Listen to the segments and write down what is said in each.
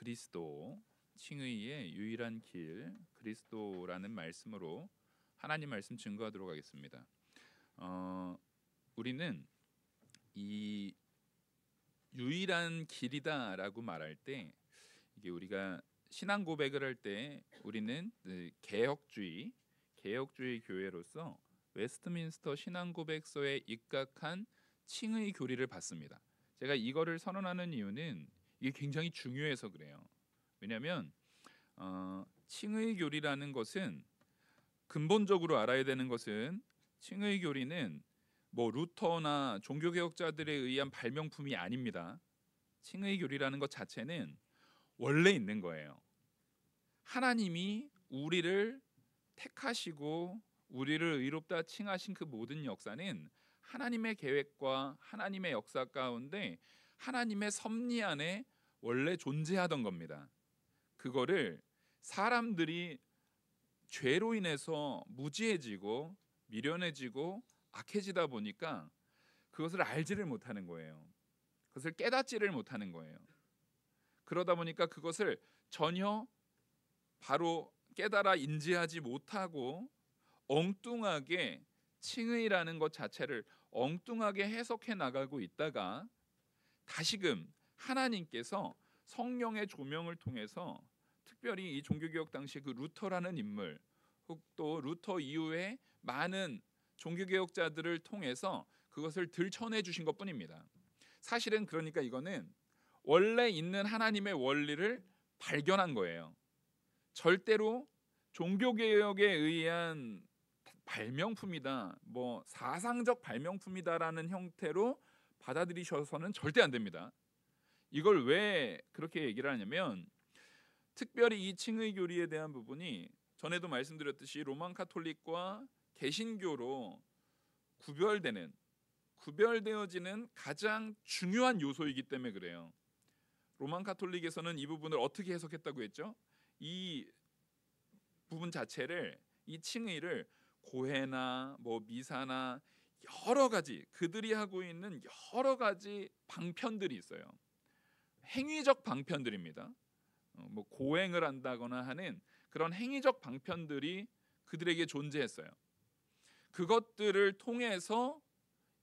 그리스도, 칭의의 유일한 길, 그리스도라는 말씀으로 하나님 말씀 증거하도록 하겠습니다. 우리는 이 유일한 길이다라고 말할 때, 이게 우리가 신앙 고백을 할 때 우리는 개혁주의 교회로서 웨스트민스터 신앙 고백서에 입각한 칭의 교리를 받습니다. 제가 이거를 선언하는 이유는 이게 굉장히 중요해서 그래요. 왜냐하면 칭의 교리라는 것은 근본적으로 알아야 되는 것은, 칭의 교리는 뭐 루터나 종교개혁자들에 의한 발명품이 아닙니다. 칭의 교리라는 것 자체는 원래 있는 거예요. 하나님이 우리를 택하시고 우리를 의롭다 칭하신 그 모든 역사는 하나님의 계획과 하나님의 역사 가운데 하나님의 섭리 안에 원래 존재하던 겁니다. 그거를 사람들이 죄로 인해서 무지해지고 미련해지고 악해지다 보니까 그것을 알지를 못하는 거예요. 그것을 깨닫지를 못하는 거예요. 그러다 보니까 그것을 전혀 바로 깨달아 인지하지 못하고 엉뚱하게 칭의라는 것 자체를 엉뚱하게 해석해 나가고 있다가 다시금 하나님께서 성령의 조명을 통해서, 특별히 이 종교개혁 당시 그 루터라는 인물, 혹 또 루터 이후에 많은 종교개혁자들을 통해서 그것을 들춰내 주신 것뿐입니다. 사실은 그러니까 이거는 원래 있는 하나님의 원리를 발견한 거예요. 절대로 종교개혁에 의한 발명품이다, 뭐 사상적 발명품이다라는 형태로 받아들이셔서는 절대 안 됩니다. 이걸 왜 그렇게 얘기를 하냐면, 특별히 이 칭의 교리에 대한 부분이 전에도 말씀드렸듯이 로만 카톨릭과 개신교로 구별되어지는 가장 중요한 요소이기 때문에 그래요. 로만 카톨릭에서는 이 부분을 어떻게 해석했다고 했죠? 이 부분 자체를, 이 칭의를 고해나 뭐 미사나 여러 가지 그들이 하고 있는 여러 가지 방편들이 있어요. 행위적 방편들입니다. 뭐 고행을 한다거나 하는 그런 행위적 방편들이 그들에게 존재했어요. 그것들을 통해서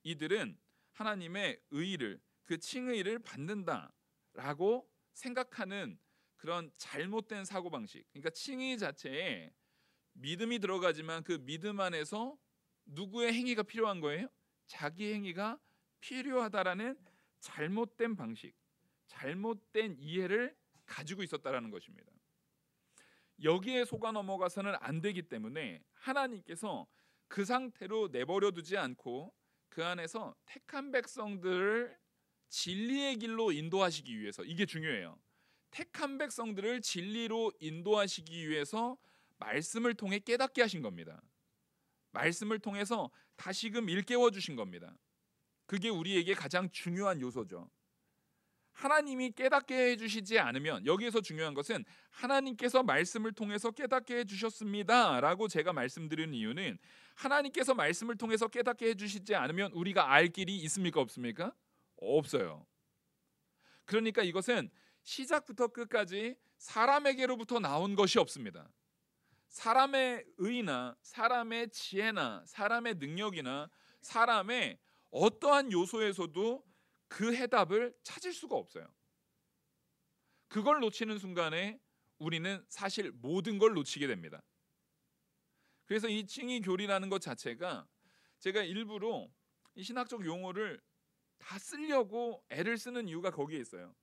이들은 하나님의 의를, 그 칭의를 받는다라고 생각하는 그런 잘못된 사고방식. 그러니까 칭의 자체에 믿음이 들어가지만 그 믿음 안에서 누구의 행위가 필요한 거예요? 자기 행위가 필요하다라는 잘못된 방식, 잘못된 이해를 가지고 있었다라는 것입니다. 여기에 속아 넘어가서는 안 되기 때문에 하나님께서 그 상태로 내버려 두지 않고 그 안에서 택한 백성들을 진리의 길로 인도하시기 위해서, 이게 중요해요. 택한 백성들을 진리로 인도하시기 위해서 말씀을 통해 깨닫게 하신 겁니다. 말씀을 통해서 다시금 일깨워 주신 겁니다. 그게 우리에게 가장 중요한 요소죠. 하나님이 깨닫게 해주시지 않으면, 여기에서 중요한 것은 하나님께서 말씀을 통해서 깨닫게 해주셨습니다 라고 제가 말씀드리는 이유는, 하나님께서 말씀을 통해서 깨닫게 해주시지 않으면 우리가 알 길이 있습니까, 없습니까? 없어요. 그러니까 이것은 시작부터 끝까지 사람에게로부터 나온 것이 없습니다. 사람의 의나 사람의 지혜나 사람의 능력이나 사람의 어떠한 요소에서도 그 해답을 찾을 수가 없어요. 그걸 놓치는 순간에 우리는 사실 모든 걸 놓치게 됩니다. 그래서 이 칭의 교리라는 것 자체가, 제가 일부러 이 신학적 용어를 다 쓰려고 애를 쓰는 이유가 거기에 있어요.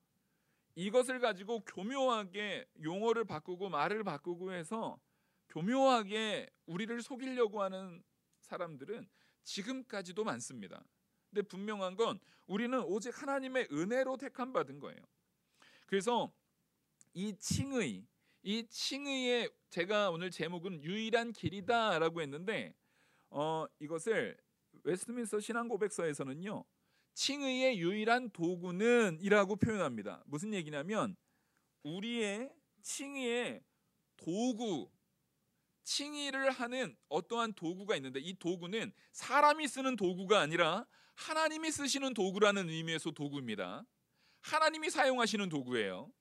이것을 가지고 교묘하게 용어를 바꾸고 말을 바꾸고 해서 교묘하게 우리를 속이려고 하는 사람들은 지금까지도 많습니다. 근데 분명한 건 우리는 오직 하나님의 은혜로 택함 받은 거예요. 그래서 이 칭의의 제가 오늘 제목은 유일한 길이다라고 했는데, 이것을 웨스트민스터 신앙 고백서에서는요, 칭의의 유일한 도구는 이라고 표현합니다. 무슨 얘기냐면, 우리의 칭의의 도구, 칭의를 하는 어떠한 도구가 있는데, 이 도구는 사람이 쓰는 도구가 아니라 하나님이 쓰시는 도구라는 의미에서 도구입니다. 하나님이 사용하시는 도구예요.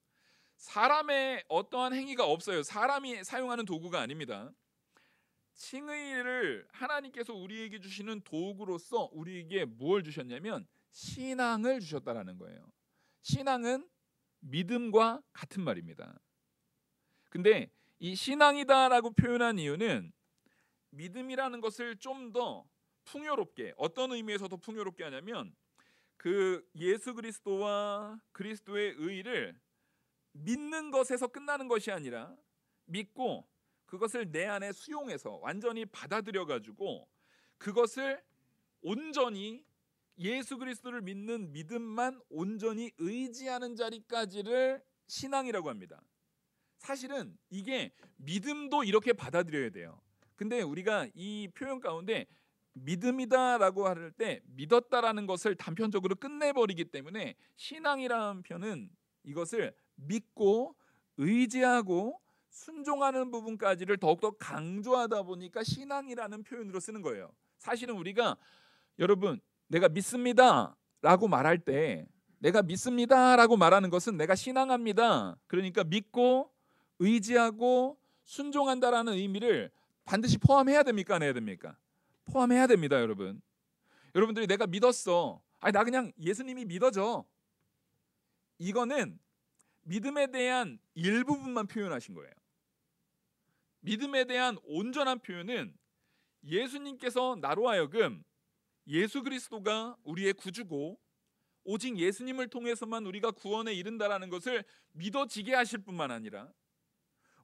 사람의 어떠한 행위가 없어요. 사람이 사용하는 도구가 아닙니다. 칭의를 하나님께서 우리에게 주시는 도구로서 우리에게 무엇을 주셨냐면 신앙을 주셨다라는 거예요. 신앙은 믿음과 같은 말입니다. 근데 이 신앙이다라고 표현한 이유는 믿음이라는 것을 좀 더 풍요롭게, 어떤 의미에서 더 풍요롭게 하냐면 그 예수 그리스도와 그리스도의 의를 믿는 것에서 끝나는 것이 아니라 믿고 그것을 내 안에 수용해서 완전히 받아들여 가지고 그것을 온전히 예수 그리스도를 믿는 믿음만 온전히 의지하는 자리까지를 신앙이라고 합니다. 사실은 이게 믿음도 이렇게 받아들여야 돼요. 근데 우리가 이 표현 가운데 믿음이다라고 할 때 믿었다라는 것을 단편적으로 끝내버리기 때문에 신앙이라는 표현은 이것을 믿고 의지하고 순종하는 부분까지를 더욱더 강조하다 보니까 신앙이라는 표현으로 쓰는 거예요. 사실은 우리가 여러분 내가 믿습니다 라고 말할 때 내가 믿습니다 라고 말하는 것은 내가 신앙합니다, 그러니까 믿고 의지하고 순종한다라는 의미를 반드시 포함해야 됩니까? 안 해야 됩니까? 포함해야 됩니다. 여러분, 여러분들이 내가 믿었어, 아니 나 그냥 예수님이 믿어져, 이거는 믿음에 대한 일부분만 표현하신 거예요. 믿음에 대한 온전한 표현은 예수님께서 나로 하여금 예수 그리스도가 우리의 구주고 오직 예수님을 통해서만 우리가 구원에 이른다라는 것을 믿어지게 하실 뿐만 아니라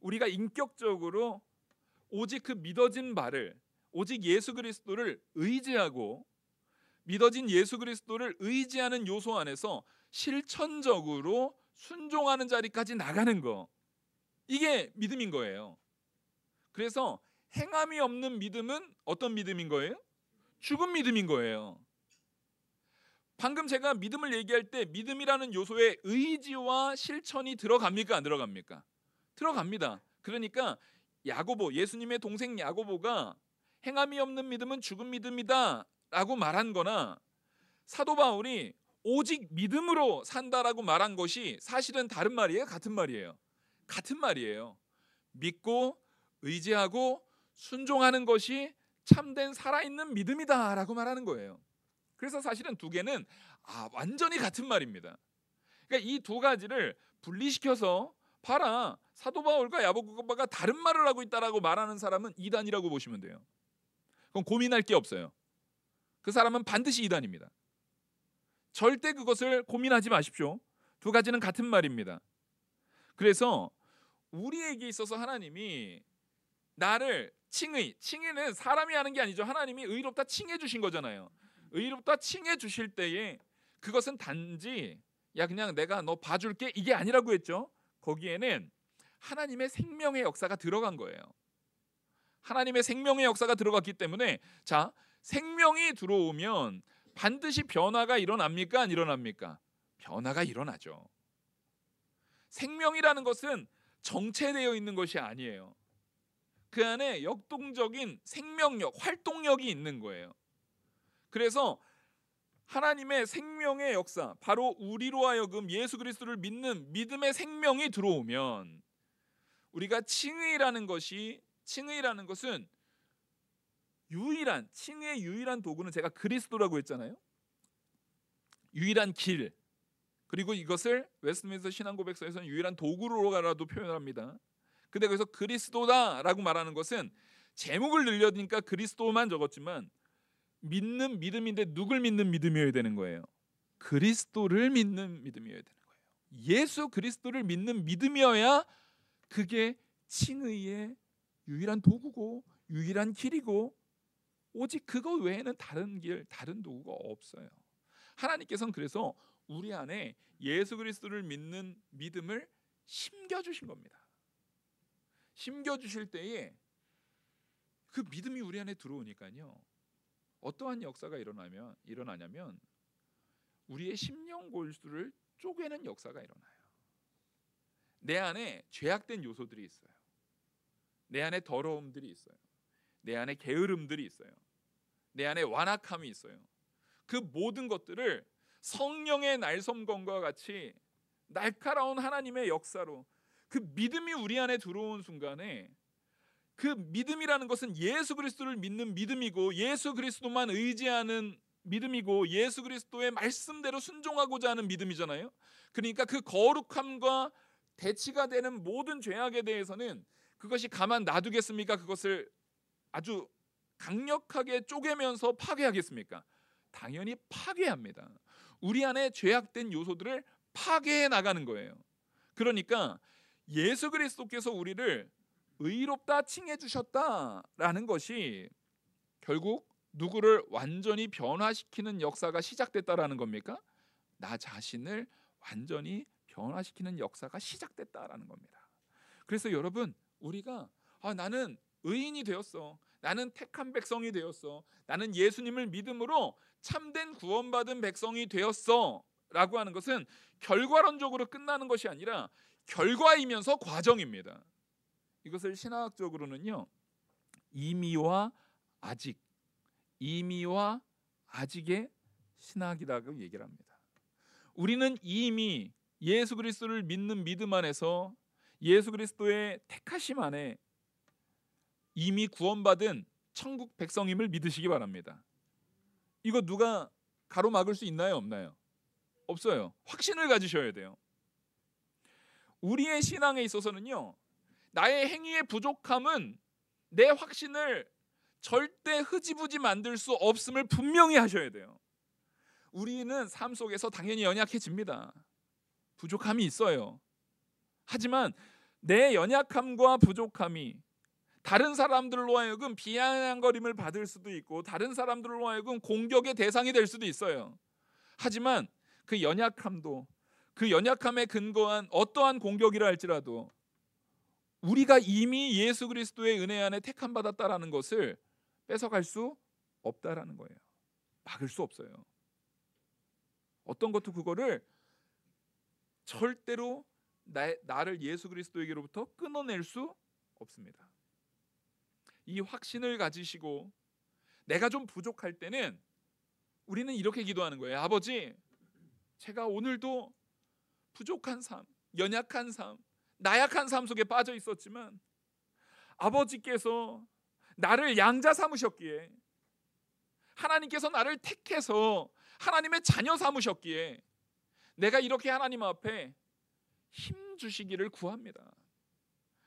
우리가 인격적으로 오직 그 믿어진 바를, 오직 예수 그리스도를 의지하고 믿어진 예수 그리스도를 의지하는 요소 안에서 실천적으로 순종하는 자리까지 나가는 거, 이게 믿음인 거예요. 그래서 행함이 없는 믿음은 어떤 믿음인 거예요? 죽은 믿음인 거예요. 방금 제가 믿음을 얘기할 때 믿음이라는 요소에 의지와 실천이 들어갑니까? 안 들어갑니까? 들어갑니다. 그러니까 야고보, 예수님의 동생 야고보가 행함이 없는 믿음은 죽은 믿음이다 라고 말한 거나 사도 바울이 오직 믿음으로 산다라고 말한 것이 사실은 다른 말이에요? 같은 말이에요? 같은 말이에요. 믿고 의지하고 순종하는 것이 참된 살아있는 믿음이다 라고 말하는 거예요. 그래서 사실은 두 개는 완전히 같은 말입니다. 그러니까 이 두 가지를 분리시켜서 봐라, 사도 바울과 야고보가 다른 말을 하고 있다라고 말하는 사람은 이단이라고 보시면 돼요. 그럼 고민할 게 없어요. 그 사람은 반드시 이단입니다. 절대 그것을 고민하지 마십시오. 두 가지는 같은 말입니다. 그래서 우리에게 있어서 하나님이 나를 칭의는 사람이 하는 게 아니죠. 하나님이 의롭다 칭해 주신 거잖아요. 의롭다 칭해 주실 때에 그것은 단지 야 그냥 내가 너 봐줄게 이게 아니라고 했죠. 거기에는 하나님의 생명의 역사가 들어간 거예요. 하나님의 생명의 역사가 들어갔기 때문에 자, 생명이 들어오면 반드시 변화가 일어납니까? 안 일어납니까? 변화가 일어나죠. 생명이라는 것은 정체되어 있는 것이 아니에요. 그 안에 역동적인 생명력, 활동력이 있는 거예요. 그래서 하나님의 생명의 역사, 바로 우리로 하여금 예수 그리스도를 믿는 믿음의 생명이 들어오면 우리가 칭의라는 것은 칭의의 유일한 도구는 제가 그리스도라고 했잖아요. 유일한 길, 그리고 이것을 웨스트민스터 신앙고백서에서는 유일한 도구로라도 표현합니다. 근데 거기서 그리스도다라고 말하는 것은 제목을 늘려니까 그리스도만 적었지만 믿는 믿음인데 누굴 믿는 믿음이어야 되는 거예요? 그리스도를 믿는 믿음이어야 되는 거예요. 예수 그리스도를 믿는 믿음이어야 그게 칭의의 유일한 도구고 유일한 길이고 오직 그거 외에는 다른 길, 다른 도구가 없어요. 하나님께서는 그래서 우리 안에 예수 그리스도를 믿는 믿음을 심겨주신 겁니다. 심겨주실 때에 그 믿음이 우리 안에 들어오니까요, 어떠한 역사가 일어나냐면 우리의 심령 골수를 쪼개는 역사가 일어나요. 내 안에 죄악된 요소들이 있어요. 내 안에 더러움들이 있어요. 내 안에 게으름들이 있어요. 내 안에 완악함이 있어요. 그 모든 것들을 성령의 날섬검과 같이 날카로운 하나님의 역사로 그 믿음이 우리 안에 들어온 순간에, 그 믿음이라는 것은 예수 그리스도를 믿는 믿음이고 예수 그리스도만 의지하는 믿음이고 예수 그리스도의 말씀대로 순종하고자 하는 믿음이잖아요. 그러니까 그 거룩함과 대치가 되는 모든 죄악에 대해서는 그것이 가만 놔두겠습니까? 그것을 아주 강력하게 쪼개면서 파괴하겠습니까? 당연히 파괴합니다. 우리 안에 죄악된 요소들을 파괴해 나가는 거예요. 그러니까 예수 그리스도께서 우리를 의롭다 칭해 주셨다라는 것이 결국 누구를 완전히 변화시키는 역사가 시작됐다라는 겁니까? 나 자신을 완전히 변화시키는 역사가 시작됐다라는 겁니다. 그래서 여러분, 우리가 나는 의인이 되었어, 나는 택한 백성이 되었어, 나는 예수님을 믿음으로 참된 구원받은 백성이 되었어 라고 하는 것은 결과론적으로 끝나는 것이 아니라 결과이면서 과정입니다. 이것을 신학적으로는요, 이미와 아직, 이미와 아직의 신학이라고 얘기를 합니다. 우리는 이미 예수 그리스도를 믿는 믿음 안에서 예수 그리스도의 택하심 안에 이미 구원받은 천국 백성임을 믿으시기 바랍니다. 이거 누가 가로막을 수 있나요? 없나요? 없어요. 확신을 가지셔야 돼요. 우리의 신앙에 있어서는요, 나의 행위의 부족함은 내 확신을 절대 흐지부지 만들 수 없음을 분명히 하셔야 돼요. 우리는 삶 속에서 당연히 연약해집니다. 부족함이 있어요. 하지만 내 연약함과 부족함이 다른 사람들로 하여금 비아냥거림을 받을 수도 있고 다른 사람들로 하여금 공격의 대상이 될 수도 있어요. 하지만 그 연약함도, 그 연약함에 근거한 어떠한 공격이라 할지라도 우리가 이미 예수 그리스도의 은혜 안에 택함 받았다라는 것을 뺏어갈 수 없다라는 거예요. 막을 수 없어요. 어떤 것도 그거를 절대로 나를 예수 그리스도에게로부터 끊어낼 수 없습니다. 이 확신을 가지시고 내가 좀 부족할 때는 우리는 이렇게 기도하는 거예요. 아버지, 제가 오늘도 부족한 삶, 연약한 삶, 나약한 삶 속에 빠져 있었지만 아버지께서 나를 양자 삼으셨기에, 하나님께서 나를 택해서 하나님의 자녀 삼으셨기에 내가 이렇게 하나님 앞에 힘 주시기를 구합니다.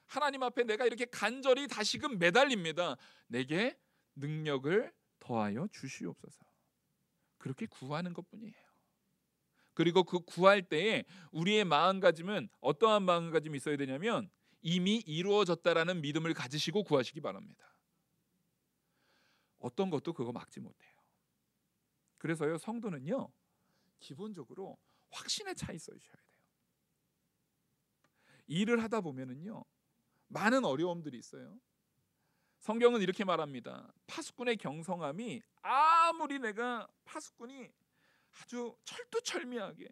하나님 앞에 내가 이렇게 간절히 다시금 매달립니다. 내게 능력을 더하여 주시옵소서. 그렇게 구하는 것뿐이에요. 그리고 그 구할 때에 우리의 마음가짐은 어떠한 마음가짐이 있어야 되냐면 이미 이루어졌다라는 믿음을 가지시고 구하시기 바랍니다. 어떤 것도 그거 막지 못해요. 그래서요, 성도는요, 기본적으로 확신에 차 있어야 돼요. 일을 하다 보면은요, 많은 어려움들이 있어요. 성경은 이렇게 말합니다. 파수꾼의 경성함이, 아무리 내가 파수꾼이 아주 철두철미하게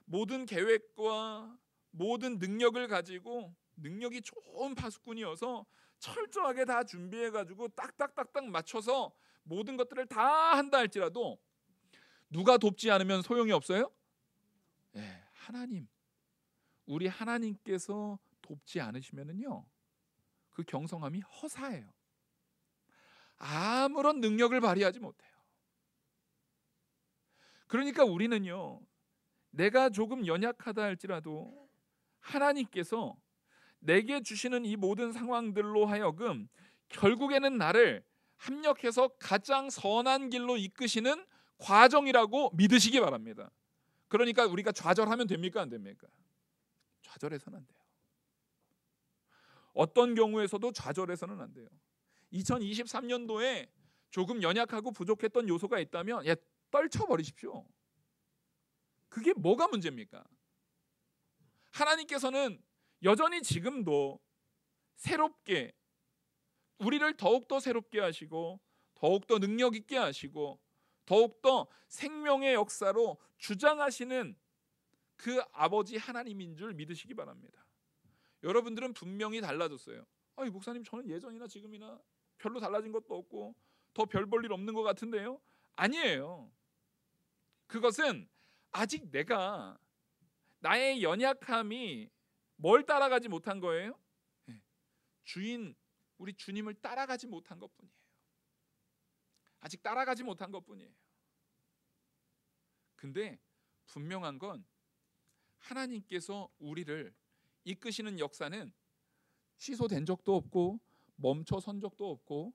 모든 계획과 모든 능력을 가지고 능력이 좋은 파수꾼이어서 철저하게 다 준비해가지고 딱딱딱딱 맞춰서 모든 것들을 다 한다 할지라도 누가 돕지 않으면 소용이 없어요? 네, 하나님, 우리 하나님께서 돕지 않으시면은요, 그 경성함이 허사해요. 아무런 능력을 발휘하지 못해요. 그러니까 우리는요, 내가 조금 연약하다 할지라도 하나님께서 내게 주시는 이 모든 상황들로 하여금 결국에는 나를 합력해서 가장 선한 길로 이끄시는 과정이라고 믿으시기 바랍니다. 그러니까 우리가 좌절하면 됩니까? 안 됩니까? 좌절해서는 안 돼요. 어떤 경우에서도 좌절해서는 안 돼요. 2023년도에 조금 연약하고 부족했던 요소가 있다면 떨쳐버리십시오. 그게 뭐가 문제입니까? 하나님께서는 여전히 지금도 새롭게 우리를 더욱더 새롭게 하시고 더욱더 능력 있게 하시고 더욱더 생명의 역사로 주장하시는 그 아버지 하나님인 줄 믿으시기 바랍니다. 여러분들은 분명히 달라졌어요. 목사님, 저는 예전이나 지금이나 별로 달라진 것도 없고 더 별 볼 일 없는 것 같은데요. 아니에요. 그것은 아직 내가 나의 연약함이 뭘 따라가지 못한 거예요? 우리 주님을 따라가지 못한 것뿐이에요. 아직 따라가지 못한 것뿐이에요. 근데 분명한 건 하나님께서 우리를 이끄시는 역사는 취소된 적도 없고 멈춰선 적도 없고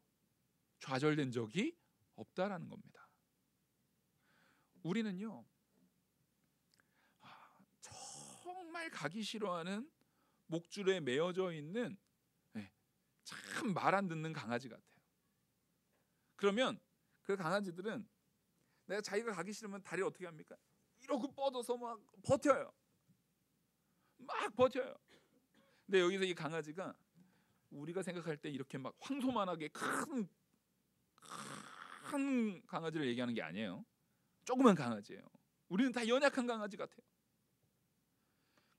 좌절된 적이 없다라는 겁니다. 우리는요, 정말 가기 싫어하는 목줄에 매어져 있는 참 말 안 듣는 강아지 같아요. 그러면 그 강아지들은 내가 자기가 가기 싫으면 다리를 어떻게 합니까? 이러고 뻗어서 막 버텨요. 막 버텨요. 근데 여기서 이 강아지가 우리가 생각할 때 이렇게 막 황소만하게 큰 강아지를 얘기하는 게 아니에요. 조그만 강아지예요. 우리는 다 연약한 강아지 같아요.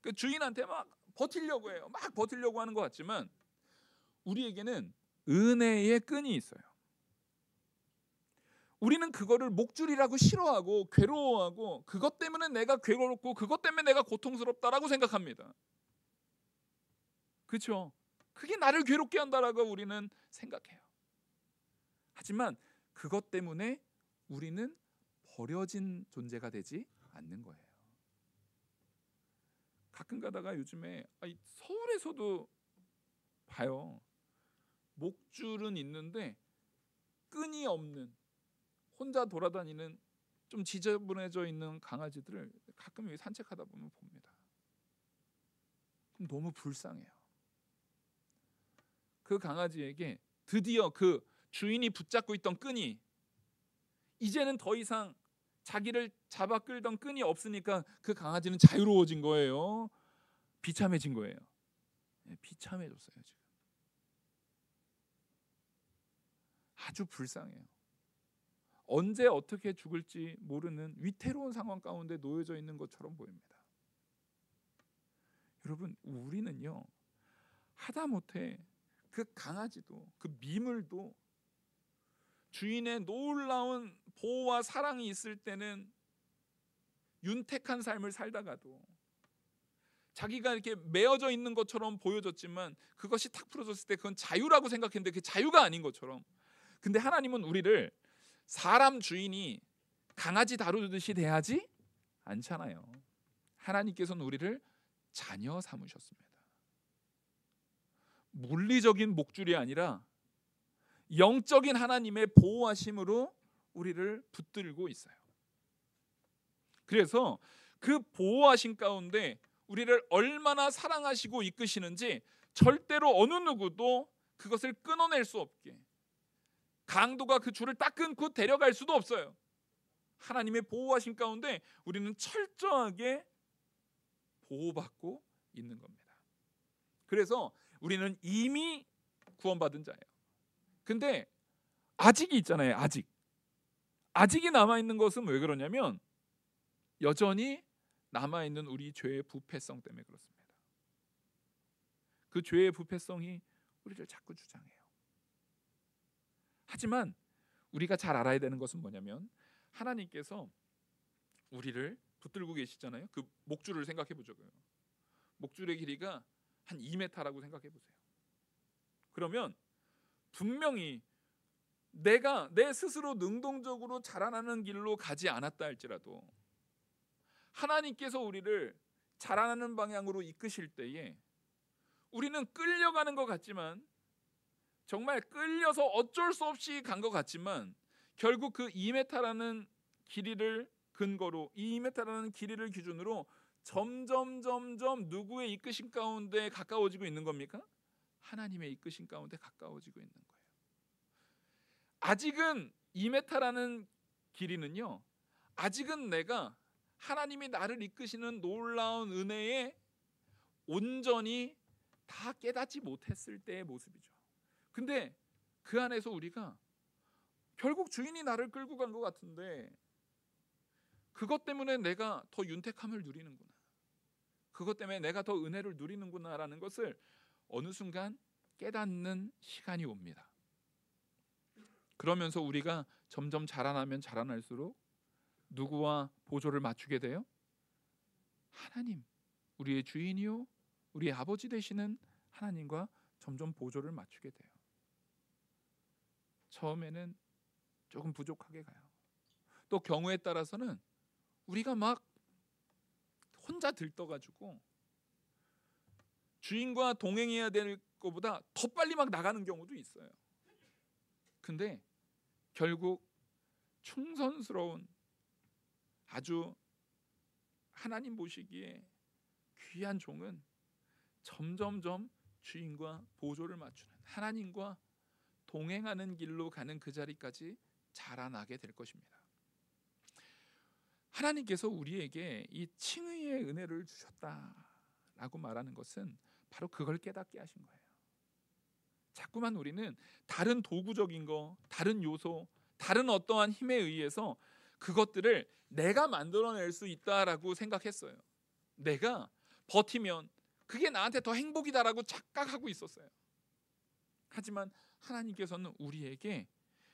그 주인한테 막 버티려고 해요. 막 버티려고 하는 것 같지만 우리에게는 은혜의 끈이 있어요. 우리는 그거를 목줄이라고 싫어하고 괴로워하고 그것 때문에 내가 괴롭고 그것 때문에 내가 고통스럽다라고 생각합니다. 그렇죠? 그게 나를 괴롭게 한다라고 우리는 생각해요. 하지만 그것 때문에 우리는 버려진 존재가 되지 않는 거예요. 가끔 가다가 요즘에 서울에서도 봐요. 목줄은 있는데 끈이 없는 혼자 돌아다니는 좀 지저분해져 있는 강아지들을 가끔 여기 산책하다 보면 봅니다. 그럼 너무 불쌍해요. 그 강아지에게 드디어 그 주인이 붙잡고 있던 끈이 이제는 더 이상 자기를 잡아 끌던 끈이 없으니까 그 강아지는 자유로워진 거예요. 비참해진 거예요. 비참해졌어요 지금. 아주 불쌍해요. 언제 어떻게 죽을지 모르는 위태로운 상황 가운데 놓여져 있는 것처럼 보입니다. 여러분, 우리는요 하다못해 그 강아지도 그 미물도 주인의 놀라운 보호와 사랑이 있을 때는 윤택한 삶을 살다가도 자기가 이렇게 메어져 있는 것처럼 보여졌지만 그것이 탁 풀어졌을 때 그건 자유라고 생각했는데 그게 자유가 아닌 것처럼. 근데 하나님은 우리를 사람 주인이 강아지 다루듯이 대하지 않잖아요. 하나님께서는 우리를 자녀 삼으셨습니다. 물리적인 목줄이 아니라 영적인 하나님의 보호하심으로 우리를 붙들고 있어요. 그래서 그 보호하심 가운데 우리를 얼마나 사랑하시고 이끄시는지 절대로 어느 누구도 그것을 끊어낼 수 없게, 강도가 그 줄을 딱 끊고 데려갈 수도 없어요. 하나님의 보호하심 가운데 우리는 철저하게 보호받고 있는 겁니다. 그래서 우리는 이미 구원받은 자예요. 근데 아직이 있잖아요. 아직이 남아있는 것은 왜 그러냐면 여전히 남아있는 우리 죄의 부패성 때문에 그렇습니다. 그 죄의 부패성이 우리를 자꾸 주장해요. 하지만 우리가 잘 알아야 되는 것은 뭐냐면 하나님께서 우리를 붙들고 계시잖아요. 그 목줄을 생각해 보죠. 목줄의 길이가 한 2m라고 생각해 보세요. 그러면 분명히 내가 내 스스로 능동적으로 자라나는 길로 가지 않았다 할지라도 하나님께서 우리를 자라나는 방향으로 이끄실 때에 우리는 끌려가는 것 같지만, 정말 끌려서 어쩔 수 없이 간 것 같지만 결국 그 2m라는 길이를 근거로, 이 2m라는 길이를 기준으로 점점 누구의 이끄심 가운데 가까워지고 있는 겁니까? 하나님의 이끄심 가운데 가까워지고 있는 거예요. 아직은 2m라는 길이는요, 아직은 내가 하나님이 나를 이끄시는 놀라운 은혜에 온전히 다 깨닫지 못했을 때의 모습이죠. 근데 그 안에서 우리가 결국 주인이 나를 끌고 간 것 같은데 그것 때문에 내가 더 윤택함을 누리는구나, 그것 때문에 내가 더 은혜를 누리는구나라는 것을 어느 순간 깨닫는 시간이 옵니다. 그러면서 우리가 점점 자라나면 자라날수록 누구와 보조를 맞추게 돼요? 하나님, 우리의 주인이요 우리의 아버지 되시는 하나님과 점점 보조를 맞추게 돼요. 처음에는 조금 부족하게 가요. 또 경우에 따라서는 우리가 막 혼자 들떠가지고 주인과 동행해야 될 것보다 더 빨리 막 나가는 경우도 있어요. 근데 결국 충성스러운 아주 하나님 보시기에 귀한 종은 점점점 주인과 보조를 맞추는 하나님과 동행하는 길로 가는 그 자리까지 자라나게 될 것입니다. 하나님께서 우리에게 이 칭의의 은혜를 주셨다라고 말하는 것은 바로 그걸 깨닫게 하신 거예요. 자꾸만 우리는 다른 도구적인 거, 다른 요소, 다른 어떠한 힘에 의해서 그것들을 내가 만들어낼 수 있다라고 생각했어요. 내가 버티면 그게 나한테 더 행복이다라고 착각하고 있었어요. 하지만 하나님께서는 우리에게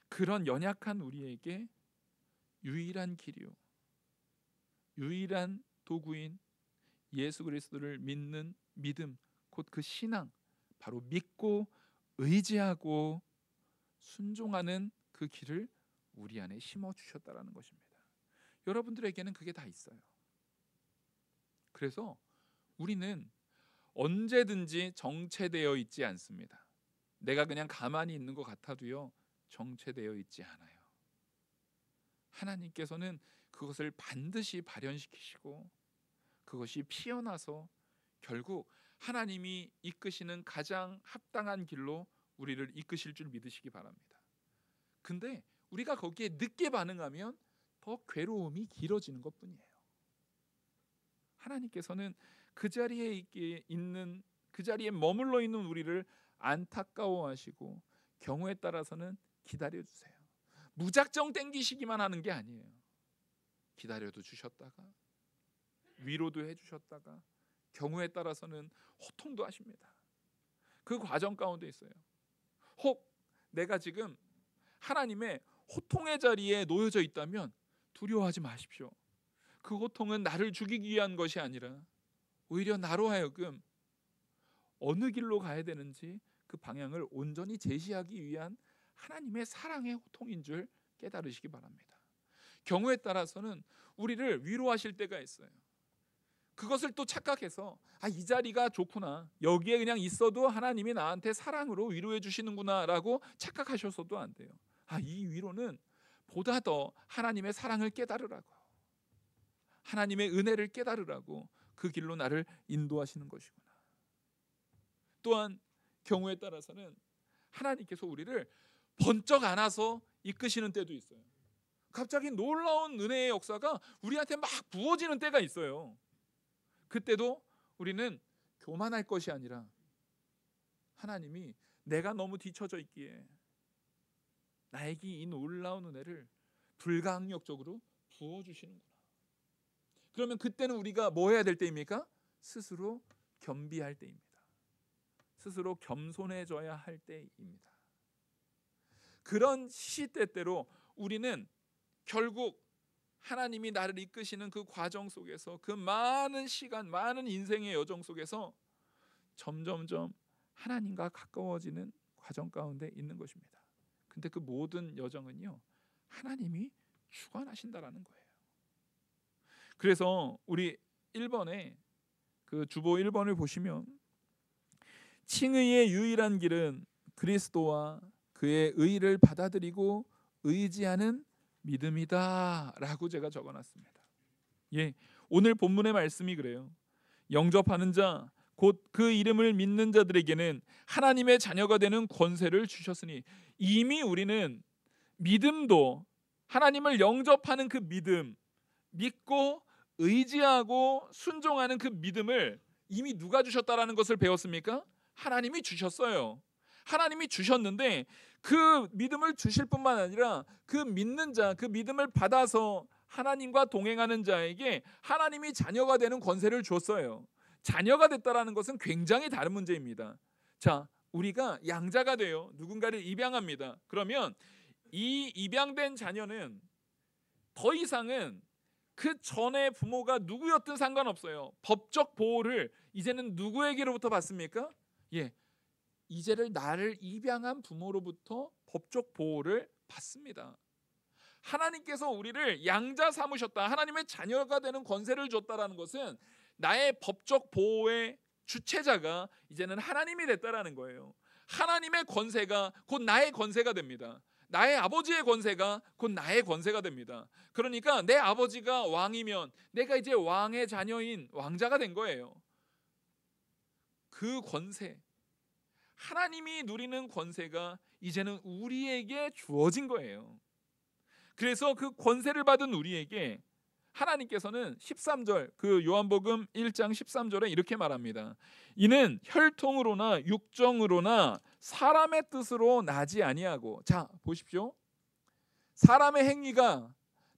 그런 연약한 우리에게 유일한 길이요 유일한 도구인 예수 그리스도를 믿는 믿음, 곧 그 신앙, 바로 믿고 의지하고 순종하는 그 길을 우리 안에 심어주셨다라는 것입니다. 여러분들에게는 그게 다 있어요. 그래서 우리는 언제든지 정체되어 있지 않습니다. 내가 그냥 가만히 있는 것 같아도요 정체되어 있지 않아요. 하나님께서는 그것을 반드시 발현시키시고 그것이 피어나서 결국 하나님이 이끄시는 가장 합당한 길로 우리를 이끄실 줄 믿으시기 바랍니다. 근데 우리가 거기에 늦게 반응하면 더 괴로움이 길어지는 것뿐이에요. 하나님께서는 그 자리에 있는 그 자리에 머물러 있는 우리를 안타까워하시고 경우에 따라서는 기다려주세요. 무작정 땡기시기만 하는 게 아니에요. 기다려도 주셨다가 위로도 해주셨다가 경우에 따라서는 호통도 하십니다. 그 과정 가운데 있어요. 혹 내가 지금 하나님의 호통의 자리에 놓여져 있다면 두려워하지 마십시오. 그 호통은 나를 죽이기 위한 것이 아니라 오히려 나로 하여금 어느 길로 가야 되는지 그 방향을 온전히 제시하기 위한 하나님의 사랑의 호통인 줄 깨달으시기 바랍니다. 경우에 따라서는 우리를 위로하실 때가 있어요. 그것을 또 착각해서 이 자리가 좋구나, 여기에 그냥 있어도 하나님이 나한테 사랑으로 위로해 주시는구나 라고 착각하셔서도 안 돼요. 이 위로는 보다 더 하나님의 사랑을 깨달으라고, 하나님의 은혜를 깨달으라고 그 길로 나를 인도하시는 것이구나. 또한 경우에 따라서는 하나님께서 우리를 번쩍 안아서 이끄시는 때도 있어요. 갑자기 놀라운 은혜의 역사가 우리한테 막 부어지는 때가 있어요. 그때도 우리는 교만할 것이 아니라 하나님이 내가 너무 뒤처져 있기에 나에게 이 놀라운 은혜를 불가항력적으로 부어주시는구나. 그러면 그때는 우리가 뭐 해야 될 때입니까? 스스로 겸비할 때입니다. 스스로 겸손해져야 할 때입니다. 그런 시시때때로 우리는 결국 하나님이 나를 이끄시는 그 과정 속에서, 그 많은 시간, 많은 인생의 여정 속에서 점점점 하나님과 가까워지는 과정 가운데 있는 것입니다. 근데 그 모든 여정은요 하나님이 주관하신다라는 거예요. 그래서 우리 1번에 그 주보 1번을 보시면 칭의의 유일한 길은 그리스도와 그의 의를 받아들이고 의지하는 믿음이다 라고 제가 적어놨습니다. 오늘 본문의 말씀이 그래요. 영접하는 자 곧 그 이름을 믿는 자들에게는 하나님의 자녀가 되는 권세를 주셨으니, 이미 우리는 믿음도, 하나님을 영접하는 그 믿음, 믿고 의지하고 순종하는 그 믿음을 이미 누가 주셨다라는 것을 배웠습니까? 하나님이 주셨어요. 하나님이 주셨는데 그 믿음을 주실 뿐만 아니라 그 믿는 자, 그 믿음을 받아서 하나님과 동행하는 자에게 하나님이 자녀가 되는 권세를 줬어요. 자녀가 됐다라는 것은 굉장히 다른 문제입니다. 자, 우리가 양자가 돼요. 누군가를 입양합니다. 그러면 이 입양된 자녀는 더 이상은 그 전에 부모가 누구였든 상관없어요. 법적 보호를 이제는 누구에게로부터 받습니까? 예, 이제를 나를 입양한 부모로부터 법적 보호를 받습니다. 하나님께서 우리를 양자 삼으셨다, 하나님의 자녀가 되는 권세를 줬다라는 것은 나의 법적 보호의 주체자가 이제는 하나님이 됐다라는 거예요. 하나님의 권세가 곧 나의 권세가 됩니다. 나의 아버지의 권세가 곧 나의 권세가 됩니다. 그러니까 내 아버지가 왕이면 내가 이제 왕의 자녀인 왕자가 된 거예요. 그 권세, 하나님이 누리는 권세가 이제는 우리에게 주어진 거예요. 그래서 그 권세를 받은 우리에게 하나님께서는 13절, 그 요한복음 1장 13절에 이렇게 말합니다. 이는 혈통으로나 육정으로나 사람의 뜻으로 나지 아니하고, 자 보십시오. 사람의 행위가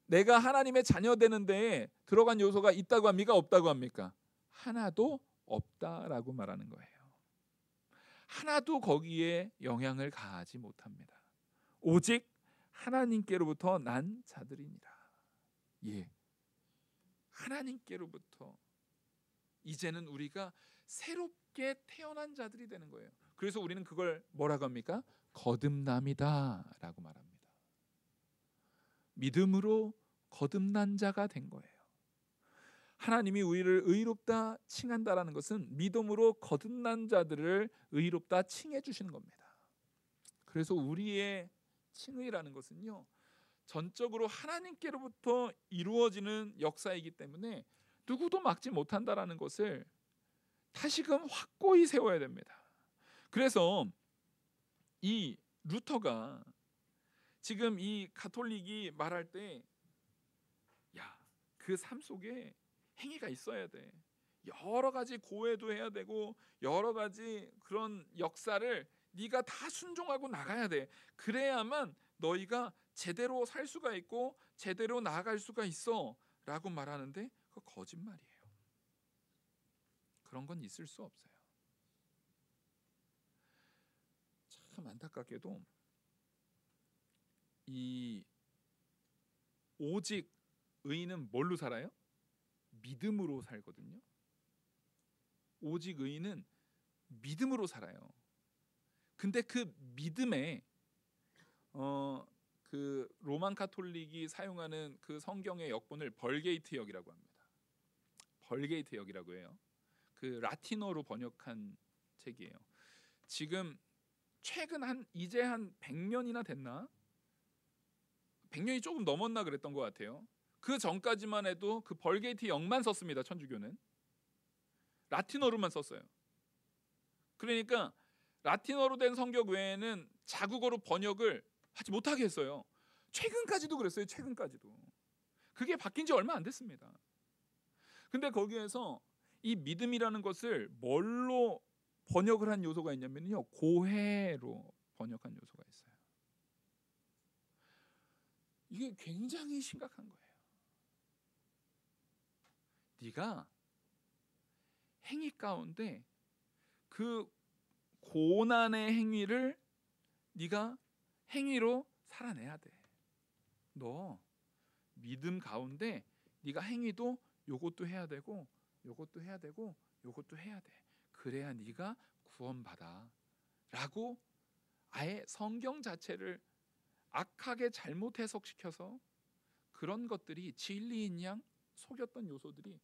내가 하나님의 자녀 되는 데에 들어간 요소가 있다고 합니까? 없다고 합니까? 하나도 없다라고 말하는 거예요. 하나도 거기에 영향을 가하지 못합니다. 오직 하나님께로부터 난 자들이니라. 예, 하나님께로부터 이제는 우리가 새롭게 태어난 자들이 되는 거예요. 그래서 우리는 그걸 뭐라고 합니까? 거듭남이다 라고 말합니다. 믿음으로 거듭난 자가 된 거예요. 하나님이 우리를 의롭다 칭한다라는 것은 믿음으로 거듭난 자들을 의롭다 칭해 주시는 겁니다. 그래서 우리의 칭의라는 것은요, 전적으로 하나님께로부터 이루어지는 역사이기 때문에 누구도 막지 못한다라는 것을 다시금 확고히 세워야 됩니다. 그래서 이 루터가 지금 이 가톨릭이 말할 때, 야, 그 삶 속에 행위가 있어야 돼. 여러 가지 고해도 해야 되고 여러 가지 그런 역사를 네가 다 순종하고 나가야 돼. 그래야만 너희가 제대로 살 수가 있고 제대로 나아갈 수가 있어 라고 말하는데, 그거 거짓말이에요. 그런 건 있을 수 없어요. 참 안타깝게도 이 오직 의인은 뭘로 살아요? 믿음으로 살거든요. 오직 의인은 믿음으로 살아요. 근데 그 믿음에 그 로만 카톨릭이 사용하는 그 성경의 역본을 벌게이트 역이라고 합니다. 벌게이트 역이라고 해요. 그 라틴어로 번역한 책이에요. 지금 최근 이제 한 100년이나 됐나? 100년이 조금 넘었나 그랬던 것 같아요. 그 전까지만 해도 그 벌게이트 역만 썼습니다. 천주교는 라틴어로만 썼어요. 그러니까 라틴어로 된 성경 외에는 자국어로 번역을 하지 못하게 했어요. 최근까지도 그랬어요. 최근까지도. 그게 바뀐 지 얼마 안 됐습니다. 근데 거기에서 이 믿음이라는 것을 뭘로 번역을 한 요소가 있냐면요, 고해로 번역한 요소가 있어요. 이게 굉장히 심각한 거예요. 네가 행위 가운데 그 고난의 행위를 네가 행위로 살아내야 돼. 너 믿음 가운데 네가 행위도 요것도 해야 되고 요것도 해야 되고 요것도 해야 돼. 그래야 네가 구원받아 라고 아예 성경 자체를 악하게 잘못 해석시켜서 그런 것들이 진리인 양 속였던 요소들이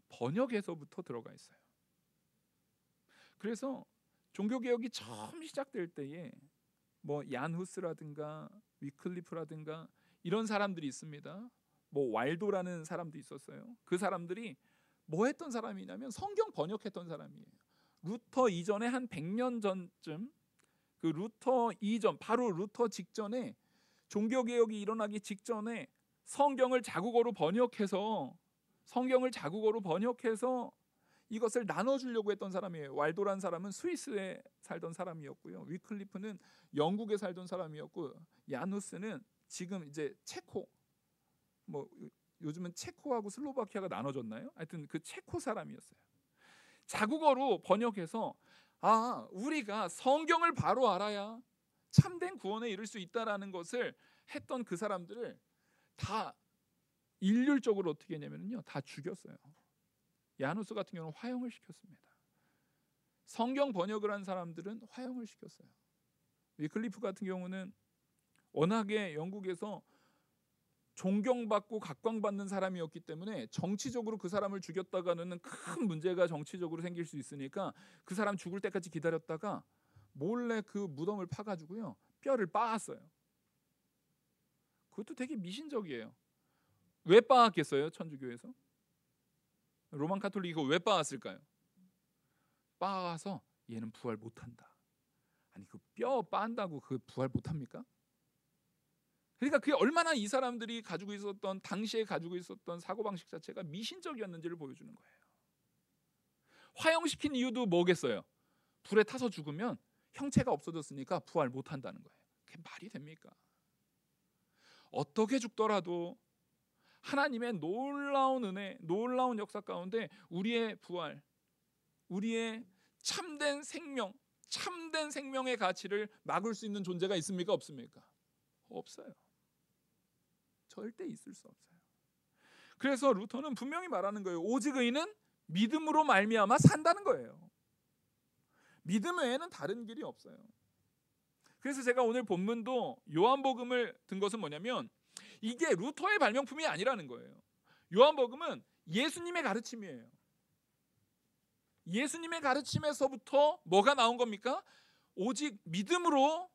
번역에서부터 들어가 있어요. 그래서 종교개혁이 처음 시작될 때에 뭐 얀후스라든가 위클리프라든가 이런 사람들이 있습니다. 뭐 왈도라는 사람도 있었어요. 그 사람들이 뭐 했던 사람이냐면 성경 번역했던 사람이에요. 루터 이전에 한 100년 전쯤, 그 루터 이전, 바로 루터 직전에, 종교개혁이 일어나기 직전에 성경을 자국어로 번역해서 이것을 나눠주려고 했던 사람이에요. 왈도란 사람은 스위스에 살던 사람이었고요. 위클리프는 영국에 살던 사람이었고, 야누스는 지금 이제 체코, 뭐 요즘은 체코하고 슬로바키아가 나눠졌나요? 하여튼 그 체코 사람이었어요. 자국어로 번역해서 우리가 성경을 바로 알아야 참된 구원에 이를 수 있다라는 것을 했던 그 사람들을 다 일률적으로 어떻게 했냐면요, 다 죽였어요. 야누스 같은 경우는 화형을 시켰습니다. 성경 번역을 한 사람들은 화형을 시켰어요. 위클리프 같은 경우는 워낙에 영국에서 존경받고 각광받는 사람이었기 때문에 정치적으로 그 사람을 죽였다가는 큰 문제가 정치적으로 생길 수 있으니까 그 사람 죽을 때까지 기다렸다가 몰래 그 무덤을 파가지고요, 뼈를 빻았어요. 그것도 되게 미신적이에요. 왜 빻았겠어요? 천주교에서? 로만 가톨릭이 이거 왜 빻았을까요? 빻아서 얘는 부활 못한다. 아니, 그 뼈 빻는다고 그 부활 못합니까? 그러니까 그게 얼마나 이 사람들이 가지고 있었던, 당시에 가지고 있었던 사고방식 자체가 미신적이었는지를 보여주는 거예요. 화형시킨 이유도 뭐겠어요? 불에 타서 죽으면 형체가 없어졌으니까 부활 못한다는 거예요. 그게 말이 됩니까? 어떻게 죽더라도 하나님의 놀라운 은혜, 놀라운 역사 가운데 우리의 부활, 우리의 참된 생명, 참된 생명의 가치를 막을 수 있는 존재가 있습니까? 없습니까? 없어요. 절대 있을 수 없어요. 그래서 루터는 분명히 말하는 거예요. 오직 의인은 믿음으로 말미암아 산다는 거예요. 믿음 외에는 다른 길이 없어요. 그래서 제가 오늘 본문도 요한복음을 든 것은 뭐냐면, 이게 루터의 발명품이 아니라는 거예요. 요한복음은 예수님의 가르침이에요. 예수님의 가르침에서부터 뭐가 나온 겁니까? 오직 믿음으로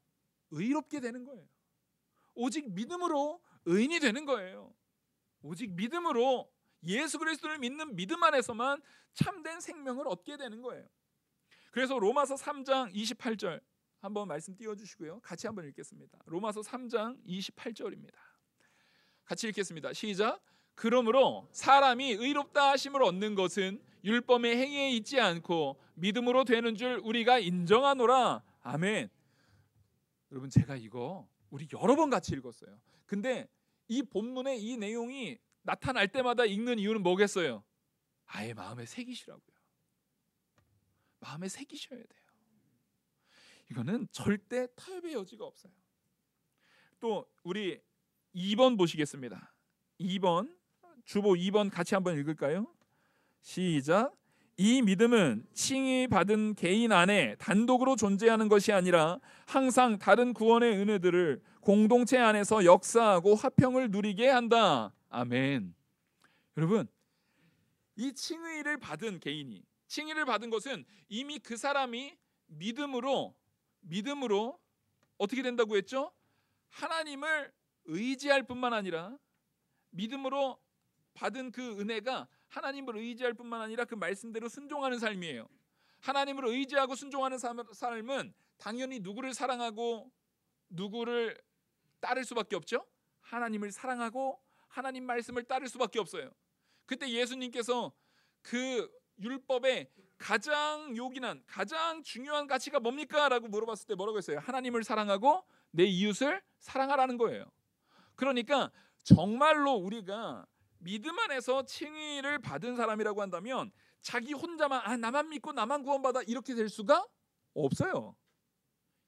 의롭게 되는 거예요. 오직 믿음으로 의인이 되는 거예요. 오직 믿음으로 예수 그리스도를 믿는 믿음 안에서만 참된 생명을 얻게 되는 거예요. 그래서 로마서 3장 28절 한번 말씀 띄워주시고요, 같이 한번 읽겠습니다. 로마서 3장 28절입니다. 같이 읽겠습니다. 시작. 그러므로 사람이 의롭다 하심을 얻는 것은 율법의 행위에 있지 않고 믿음으로 되는 줄 우리가 인정하노라. 아멘. 여러분, 제가 이거 우리 여러 번 같이 읽었어요. 근데 이 본문의 이 내용이 나타날 때마다 읽는 이유는 뭐겠어요? 아예 마음에 새기시라고요. 마음에 새기셔야 돼요. 이거는 절대 타협의 여지가 없어요. 또 우리 2번 보시겠습니다. 2번, 주보 2번 같이 한번 읽을까요? 시작. 이 믿음은 칭의 받은 개인 안에 단독으로 존재하는 것이 아니라 항상 다른 구원의 은혜들을 공동체 안에서 역사하고 화평을 누리게 한다. 아멘. 여러분, 이 칭의를 받은 개인이, 칭의를 받은 것은 이미 그 사람이 믿음으로 어떻게 된다고 했죠? 하나님을 의지할 뿐만 아니라, 믿음으로 받은 그 은혜가 하나님을 의지할 뿐만 아니라 그 말씀대로 순종하는 삶이에요. 하나님을 의지하고 순종하는 삶은 당연히 누구를 사랑하고 누구를 따를 수밖에 없죠. 하나님을 사랑하고 하나님 말씀을 따를 수밖에 없어요. 그때 예수님께서 그 율법의 가장 요긴한, 가장 중요한 가치가 뭡니까? 라고 물어봤을 때 뭐라고 했어요? 하나님을 사랑하고 내 이웃을 사랑하라는 거예요. 그러니까 정말로 우리가 믿음 안에서 칭의를 받은 사람이라고 한다면 자기 혼자만 나만 믿고 나만 구원받아 이렇게 될 수가 없어요.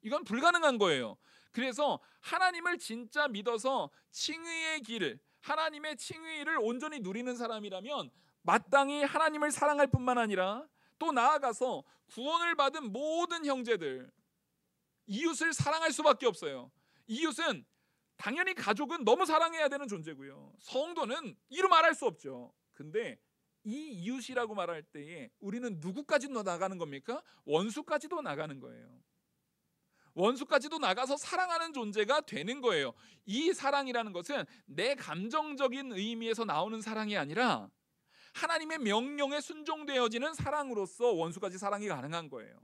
이건 불가능한 거예요. 그래서 하나님을 진짜 믿어서 칭의의 길을, 하나님의 칭의를 온전히 누리는 사람이라면 마땅히 하나님을 사랑할 뿐만 아니라 또 나아가서 구원을 받은 모든 형제들, 이웃을 사랑할 수밖에 없어요. 이웃은 당연히 가족은 너무 사랑해야 되는 존재고요. 성도는 이루 말할 수 없죠. 근데 이 이웃이라고 말할 때에 우리는 누구까지도 나가는 겁니까? 원수까지도 나가는 거예요. 원수까지도 나가서 사랑하는 존재가 되는 거예요. 이 사랑이라는 것은 내 감정적인 의미에서 나오는 사랑이 아니라 하나님의 명령에 순종되어지는 사랑으로서 원수까지 사랑이 가능한 거예요.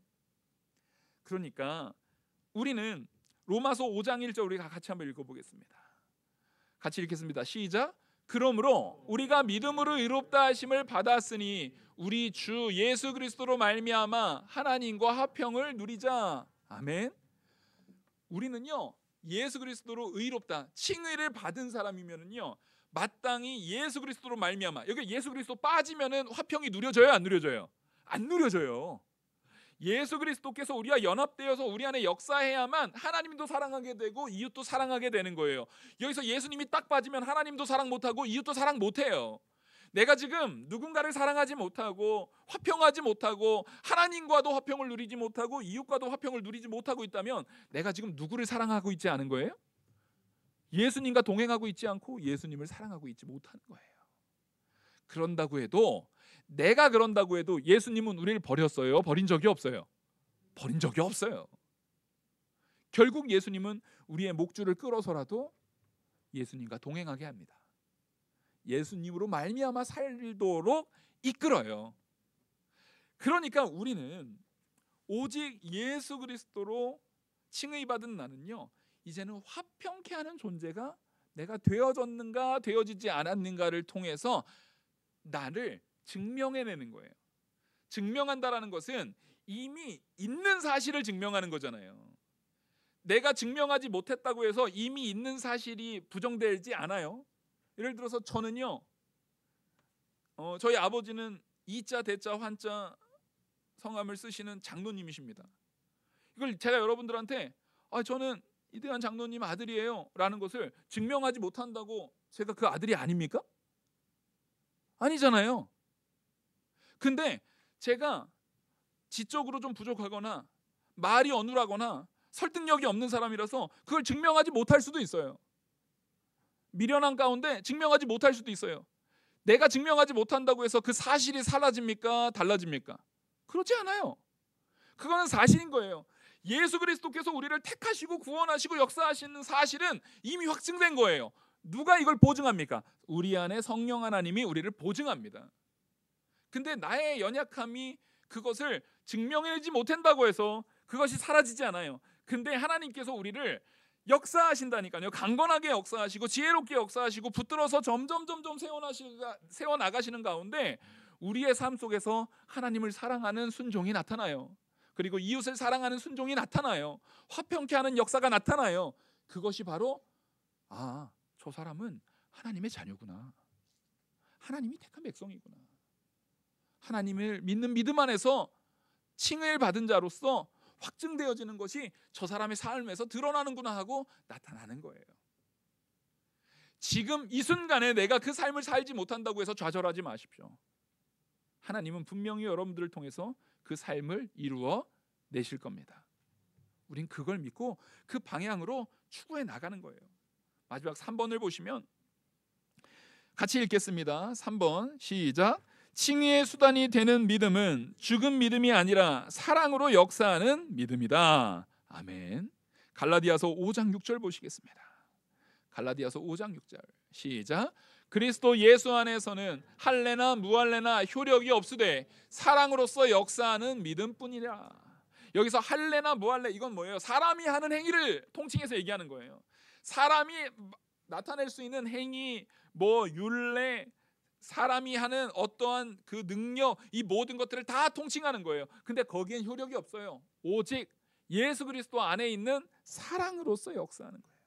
그러니까 우리는 로마서 5장 1절 우리가 같이 한번 읽어보겠습니다. 같이 읽겠습니다. 시작. 그러므로 우리가 믿음으로 의롭다 하심을 받았으니 우리 주 예수 그리스도로 말미암아 하나님과 화평을 누리자. 아멘. 우리는요, 예수 그리스도로 의롭다, 칭의를 받은 사람이면은요, 마땅히 예수 그리스도로 말미암아, 여기 예수 그리스도 빠지면은 화평이 누려져요, 안 누려져요? 안 누려져요. 예수 그리스도께서 우리와 연합되어서 우리 안에 역사해야만 하나님도 사랑하게 되고 이웃도 사랑하게 되는 거예요. 여기서 예수님이 딱 빠지면 하나님도 사랑 못하고 이웃도 사랑 못해요. 내가 지금 누군가를 사랑하지 못하고 화평하지 못하고 하나님과도 화평을 누리지 못하고 이웃과도 화평을 누리지 못하고 있다면 내가 지금 누구를 사랑하고 있지 않은 거예요? 예수님과 동행하고 있지 않고 예수님을 사랑하고 있지 못하는 거예요. 그런다고 해도, 내가 그런다고 해도 예수님은 우리를 버렸어요? 버린 적이 없어요? 버린 적이 없어요. 결국 예수님은 우리의 목줄을 끌어서라도 예수님과 동행하게 합니다. 예수님으로 말미암아 살도록 이끌어요. 그러니까 우리는 오직 예수 그리스도로 칭의받은 나는요, 이제는 화평케 하는 존재가 내가 되어졌는가 되어지지 않았는가를 통해서 나를 증명해내는 거예요. 증명한다라는 것은 이미 있는 사실을 증명하는 거잖아요. 내가 증명하지 못했다고 해서 이미 있는 사실이 부정되지 않아요. 예를 들어서 저는요, 저희 아버지는 이자 대자 환자 성함을 쓰시는 장로님이십니다. 이걸 제가 여러분들한테 저는 이대한 장로님 아들이에요 라는 것을 증명하지 못한다고 제가 그 아들이 아닙니까? 아니잖아요. 근데 제가 지적으로 좀 부족하거나 말이 어눌하거나 설득력이 없는 사람이라서 그걸 증명하지 못할 수도 있어요. 미련한 가운데 증명하지 못할 수도 있어요. 내가 증명하지 못한다고 해서 그 사실이 사라집니까? 달라집니까? 그렇지 않아요. 그거는 사실인 거예요. 예수 그리스도께서 우리를 택하시고 구원하시고 역사하시는 사실은 이미 확증된 거예요. 누가 이걸 보증합니까? 우리 안에 성령 하나님이 우리를 보증합니다. 근데 나의 연약함이 그것을 증명해내지 못한다고 해서 그것이 사라지지 않아요. 근데 하나님께서 우리를 역사하신다니까요. 강건하게 역사하시고 지혜롭게 역사하시고 붙들어서 점점 세워나가시는 가운데 우리의 삶 속에서 하나님을 사랑하는 순종이 나타나요. 그리고 이웃을 사랑하는 순종이 나타나요. 화평케 하는 역사가 나타나요. 그것이 바로 저 사람은 하나님의 자녀구나. 하나님이 택한 백성이구나. 하나님을 믿는 믿음 안에서 칭을 받은 자로서 확증되어지는 것이 저 사람의 삶에서 드러나는구나 하고 나타나는 거예요. 지금 이 순간에 내가 그 삶을 살지 못한다고 해서 좌절하지 마십시오. 하나님은 분명히 여러분들을 통해서 그 삶을 이루어 내실 겁니다. 우린 그걸 믿고 그 방향으로 추구해 나가는 거예요. 마지막 3번을 보시면 같이 읽겠습니다. 3번 시작. 칭의의 수단이 되는 믿음은 죽은 믿음이 아니라 사랑으로 역사하는 믿음이다. 아멘. 갈라디아서 5장 6절 보시겠습니다. 갈라디아서 5장 6절 시작. 그리스도 예수 안에서는 할례나 무할례나 효력이 없으되 사랑으로서 역사하는 믿음뿐이라. 여기서 할례나 무할례 이건 뭐예요? 사람이 하는 행위를 통칭해서 얘기하는 거예요. 사람이 나타낼 수 있는 행위, 율례, 사람이 하는 어떠한 그 능력, 이 모든 것들을 다 통칭하는 거예요. 근데 거기엔 효력이 없어요. 오직 예수 그리스도 안에 있는 사랑으로서 역사하는 거예요.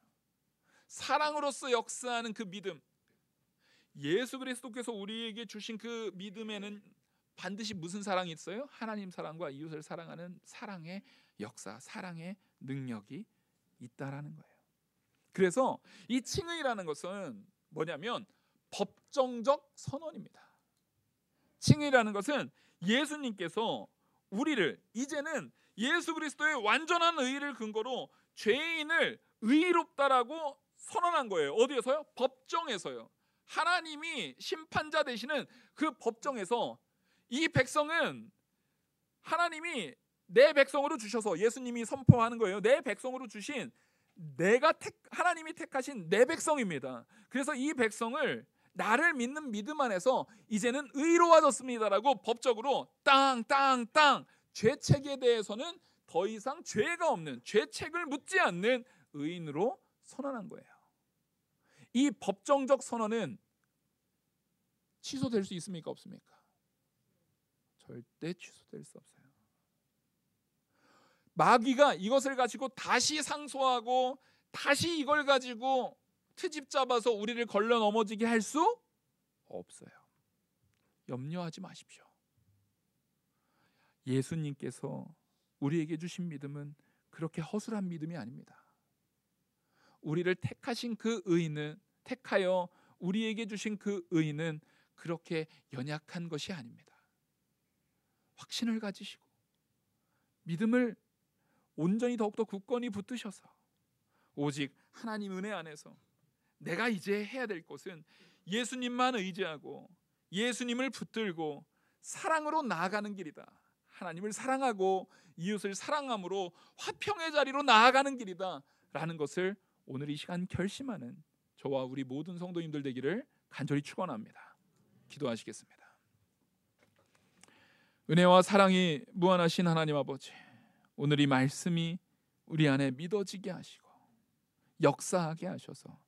사랑으로서 역사하는 그 믿음. 예수 그리스도께서 우리에게 주신 그 믿음에는 반드시 무슨 사랑이 있어요? 하나님 사랑과 이웃을 사랑하는 사랑의 역사, 사랑의 능력이 있다라는 거예요. 그래서 이 칭의라는 것은 뭐냐면 법정적 선언입니다. 칭의라는 것은 예수님께서 우리를 이제는 예수 그리스도의 완전한 의를 근거로 죄인을 의롭다라고 선언한 거예요. 어디에서요? 법정에서요. 하나님이 심판자 되시는 그 법정에서 이 백성은 하나님이 내 백성으로 주셔서 예수님이 선포하는 거예요. 내 백성으로 주신 하나님이 택하신 내 백성입니다. 그래서 이 백성을 나를 믿는 믿음 안에서 이제는 의로워졌습니다라고 법적으로 땅 죄책에 대해서는 더 이상 죄가 없는, 죄책을 묻지 않는 의인으로 선언한 거예요. 이 법정적 선언은 취소될 수 있습니까? 없습니까? 절대 취소될 수 없어요. 마귀가 이것을 가지고 다시 상소하고 다시 이걸 가지고 트집 잡아서 우리를 걸러 넘어지게 할 수 없어요. 염려하지 마십시오. 예수님께서 우리에게 주신 믿음은 그렇게 허술한 믿음이 아닙니다. 우리를 택하신 그 의는, 택하여 우리에게 주신 그 의는 그렇게 연약한 것이 아닙니다. 확신을 가지시고 믿음을 온전히 더욱더 굳건히 붙드셔서 오직 하나님 은혜 안에서 내가 이제 해야 될 것은 예수님만 의지하고 예수님을 붙들고 사랑으로 나아가는 길이다. 하나님을 사랑하고 이웃을 사랑함으로 화평의 자리로 나아가는 길이다 라는 것을 오늘 이 시간 결심하는 저와 우리 모든 성도님들 되기를 간절히 축원합니다. 기도하시겠습니다. 은혜와 사랑이 무한하신 하나님 아버지, 오늘 이 말씀이 우리 안에 믿어지게 하시고 역사하게 하셔서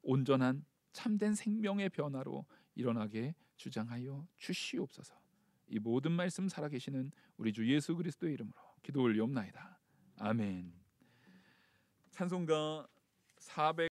온전한 참된 생명의 변화로 일어나게 주장하여 주시옵소서. 이 모든 말씀 살아계시는 우리 주 예수 그리스도의 이름으로 기도 올리옵나이다. 아멘. 찬송가 400